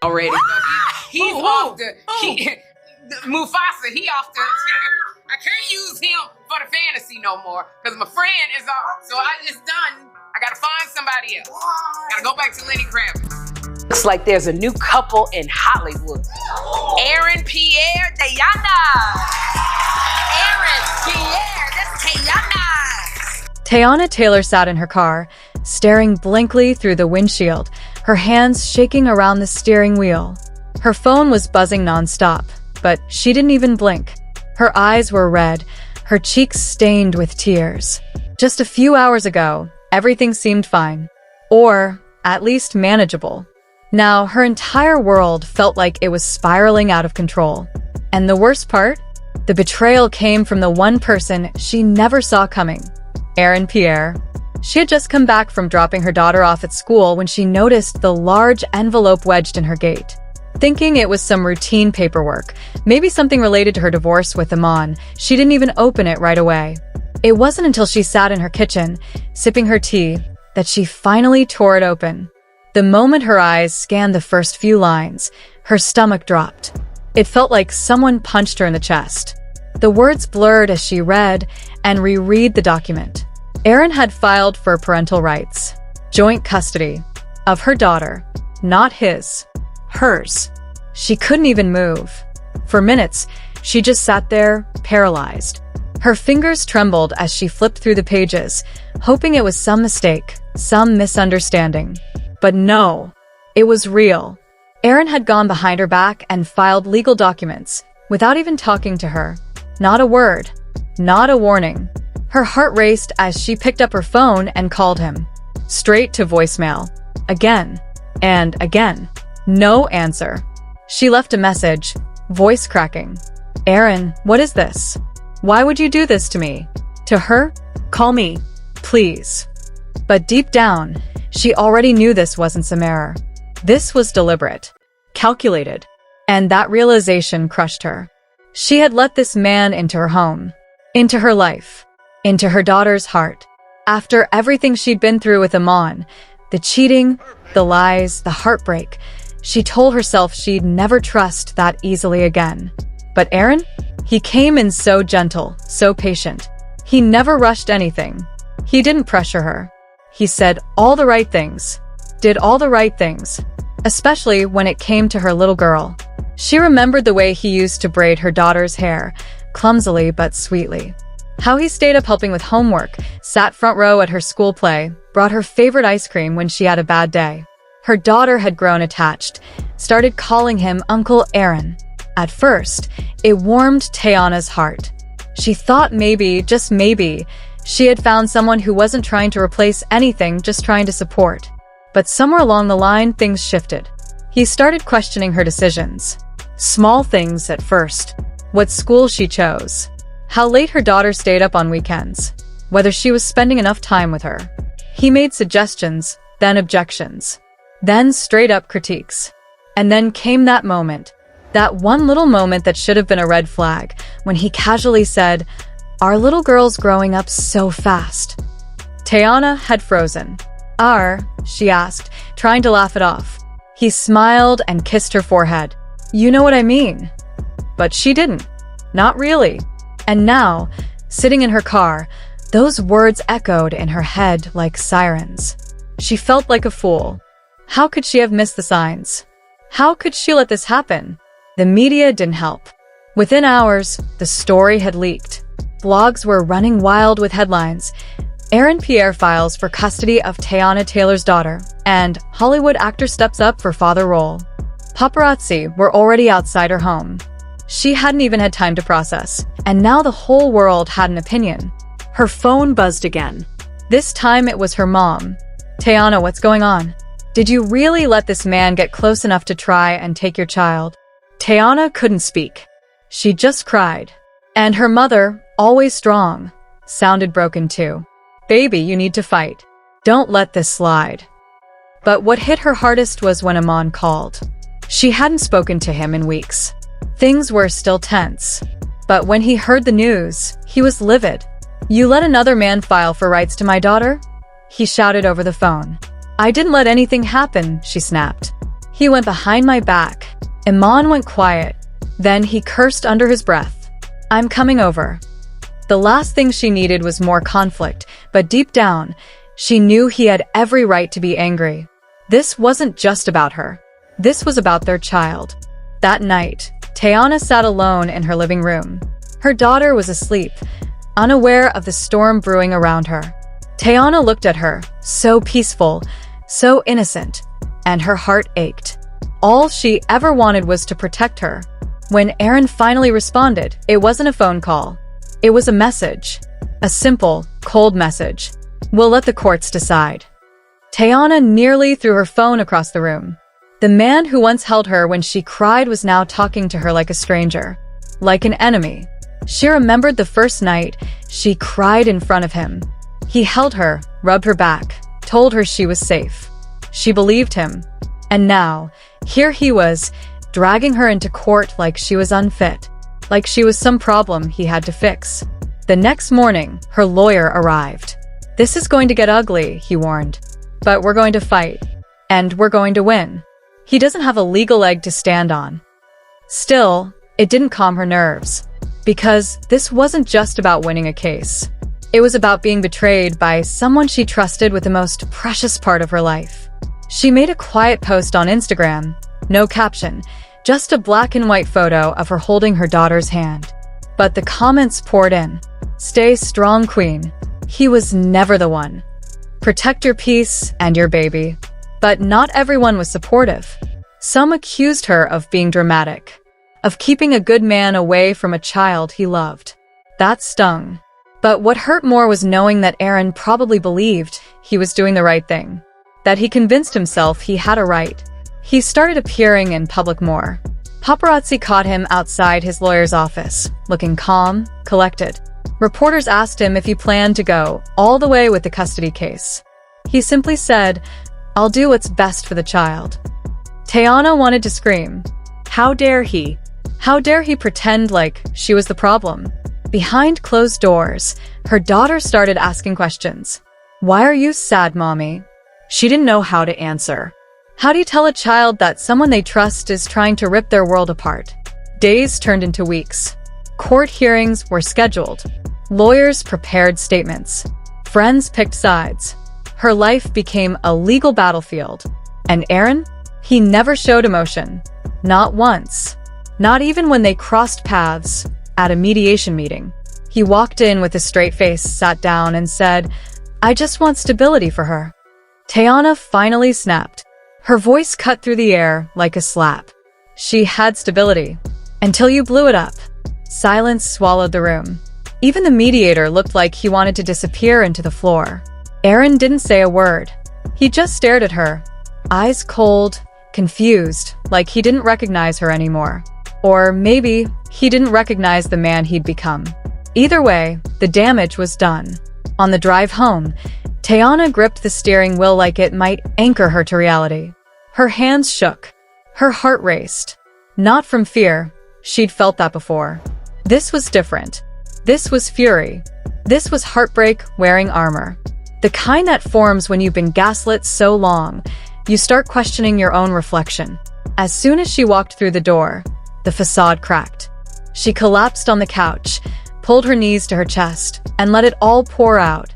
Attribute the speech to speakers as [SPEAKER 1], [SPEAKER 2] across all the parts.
[SPEAKER 1] already. So he's off Mufasa, he off the... I can't use him for the fantasy no more because my friend is off. So it's done. I gotta find somebody else. Gotta go back to Lenny Kravitz. Looks like there's a new couple in Hollywood. Aaron, Pierre, Teyana. Aaron, Pierre, that's Teyana.
[SPEAKER 2] Teyana Taylor sat in her car, staring blankly through the windshield, her hands shaking around the steering wheel. Her phone was buzzing nonstop, but she didn't even blink. Her eyes were red, her cheeks stained with tears. Just a few hours ago, everything seemed fine. Or, at least manageable. Now, her entire world felt like it was spiraling out of control. And the worst part? The betrayal came from the one person she never saw coming. Aaron Pierre. She had just come back from dropping her daughter off at school when she noticed the large envelope wedged in her gate. Thinking it was some routine paperwork, maybe something related to her divorce with Amon, she didn't even open it right away. It wasn't until she sat in her kitchen, sipping her tea, that she finally tore it open. The moment her eyes scanned the first few lines, her stomach dropped. It felt like someone punched her in the chest. The words blurred as she read and reread the document. Aaron had filed for parental rights, joint custody, of her daughter, not his. Hers. She couldn't even move. For minutes, she just sat there, paralyzed. Her fingers trembled as she flipped through the pages, hoping it was some mistake, some misunderstanding. But no, it was real. Aaron had gone behind her back and filed legal documents, without even talking to her. Not a word. Not a warning. Her heart raced as she picked up her phone and called him. Straight to voicemail. Again. And again. No answer. She left a message, voice cracking. Aaron, what is this? Why would you do this to me? To her? Call me, please. But deep down, she already knew this wasn't some error. This was deliberate, calculated, and that realization crushed her. She had let this man into her home, into her life, into her daughter's heart. After everything she'd been through with Amon, the cheating, the lies, the heartbreak, she told herself she'd never trust that easily again. But Aaron? He came in so gentle, so patient. He never rushed anything. He didn't pressure her. He said all the right things, did all the right things, especially when it came to her little girl. She remembered the way he used to braid her daughter's hair, clumsily but sweetly. How he stayed up helping with homework, sat front row at her school play, brought her favorite ice cream when she had a bad day. Her daughter had grown attached, started calling him Uncle Aaron. At first, it warmed Teyana's heart. She thought maybe, just maybe, she had found someone who wasn't trying to replace anything, just trying to support. But somewhere along the line, things shifted. He started questioning her decisions. Small things at first. What school she chose. How late her daughter stayed up on weekends. Whether she was spending enough time with her. He made suggestions, then objections. Then straight-up critiques. And then came that moment. That one little moment that should have been a red flag, when he casually said, "Our little girl's growing up so fast." Teyana had frozen. She asked, trying to laugh it off. He smiled and kissed her forehead. "You know what I mean." But she didn't. Not really. And now, sitting in her car, those words echoed in her head like sirens. She felt like a fool. How could she have missed the signs? How could she let this happen? The media didn't help. Within hours, the story had leaked. Blogs were running wild with headlines. Aaron Pierre files for custody of Teyana Taylor's daughter, and Hollywood actor steps up for father role. Paparazzi were already outside her home. She hadn't even had time to process, and now the whole world had an opinion. Her phone buzzed again. This time it was her mom. "Teyana, what's going on? Did you really let this man get close enough to try and take your child?" Teyana couldn't speak. She just cried. And her mother, always strong, sounded broken too. "Baby, you need to fight. Don't let this slide." But what hit her hardest was when Amon called. She hadn't spoken to him in weeks. Things were still tense. But when he heard the news, he was livid. "You let another man file for rights to my daughter?" He shouted over the phone. "I didn't let anything happen," she snapped. He went behind my back. Iman went quiet. Then he cursed under his breath. I'm coming over. The last thing she needed was more conflict, but deep down, she knew he had every right to be angry. This wasn't just about her. This was about their child. That night, Teyana sat alone in her living room. Her daughter was asleep, unaware of the storm brewing around her. Teyana looked at her, so peaceful, so innocent, and her heart ached. All she ever wanted was to protect her. When Aaron finally responded, it wasn't a phone call. It was a message. A simple, cold message. We'll let the courts decide. Teyana nearly threw her phone across the room. The man who once held her when she cried was now talking to her like a stranger, like an enemy. She remembered the first night she cried in front of him. He held her, rubbed her back, told her she was safe. She believed him. And now, here he was, dragging her into court like she was unfit, like she was some problem he had to fix. The next morning, her lawyer arrived. This is going to get ugly, he warned. But we're going to fight. And we're going to win. He doesn't have a legal leg to stand on. Still, it didn't calm her nerves. Because this wasn't just about winning a case. It was about being betrayed by someone she trusted with the most precious part of her life. She made a quiet post on Instagram. No caption, just a black and white photo of her holding her daughter's hand. But the comments poured in. Stay strong, queen. He was never the one. Protect your peace and your baby. But not everyone was supportive. Some accused her of being dramatic, of keeping a good man away from a child he loved. That stung. But what hurt more was knowing that Aaron probably believed he was doing the right thing, that he convinced himself he had a right. He started appearing in public more. Paparazzi caught him outside his lawyer's office, looking calm, collected. Reporters asked him if he planned to go all the way with the custody case. He simply said, I'll do what's best for the child. Teyana wanted to scream. How dare he? How dare he pretend like she was the problem? Behind closed doors, her daughter started asking questions. Why are you sad, mommy? She didn't know how to answer. How do you tell a child that someone they trust is trying to rip their world apart? Days turned into weeks. Court hearings were scheduled. Lawyers prepared statements. Friends picked sides. Her life became a legal battlefield. And Aaron? He never showed emotion. Not once. Not even when they crossed paths at a mediation meeting. He walked in with a straight face, sat down, and said, I just want stability for her. Teyana finally snapped. Her voice cut through the air like a slap. She had stability. Until you blew it up. Silence swallowed the room. Even the mediator looked like he wanted to disappear into the floor. Aaron didn't say a word. He just stared at her, eyes cold, confused, like he didn't recognize her anymore. Or maybe he didn't recognize the man he'd become. Either way, the damage was done. On the drive home, Teyana gripped the steering wheel like it might anchor her to reality. Her hands shook. Her heart raced. Not from fear. She'd felt that before. This was different. This was fury. This was heartbreak wearing armor. The kind that forms when you've been gaslit so long, you start questioning your own reflection. As soon as she walked through the door, the facade cracked. She collapsed on the couch, pulled her knees to her chest, and let it all pour out.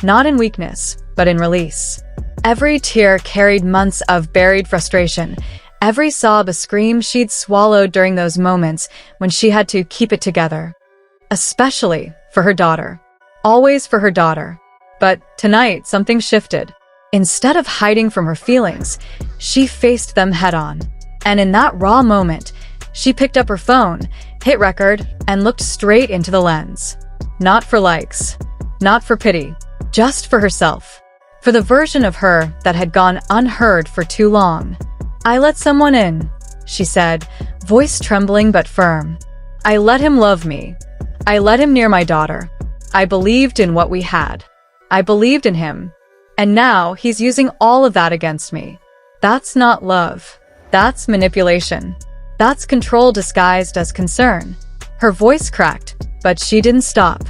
[SPEAKER 2] Not in weakness, but in release. Every tear carried months of buried frustration, every sob a scream she'd swallowed during those moments when she had to keep it together. Especially for her daughter. Always for her daughter. But tonight, something shifted. Instead of hiding from her feelings, she faced them head-on. And in that raw moment, she picked up her phone, hit record, and looked straight into the lens. Not for likes. Not for pity. Just for herself. For the version of her that had gone unheard for too long. I let someone in, she said, voice trembling but firm. I let him love me. I let him near my daughter. I believed in what we had. I believed in him. And now he's using all of that against me. That's not love. That's manipulation. That's control disguised as concern. Her voice cracked, but she didn't stop.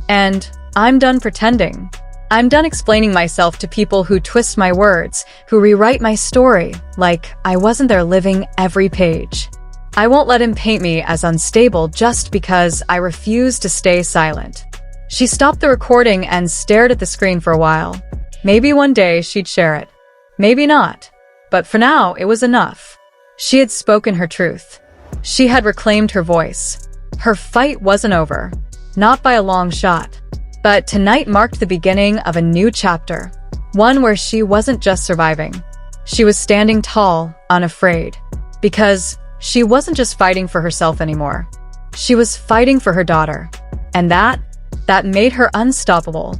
[SPEAKER 2] And I'm done pretending. I'm done explaining myself to people who twist my words, who rewrite my story, like I wasn't there living every page. I won't let him paint me as unstable just because I refuse to stay silent. She stopped the recording and stared at the screen for a while. Maybe one day she'd share it. Maybe not. But for now, it was enough. She had spoken her truth. She had reclaimed her voice. Her fight wasn't over. Not by a long shot. But tonight marked the beginning of a new chapter. One where she wasn't just surviving. She was standing tall, unafraid. Because she wasn't just fighting for herself anymore. She was fighting for her daughter. And that made her unstoppable.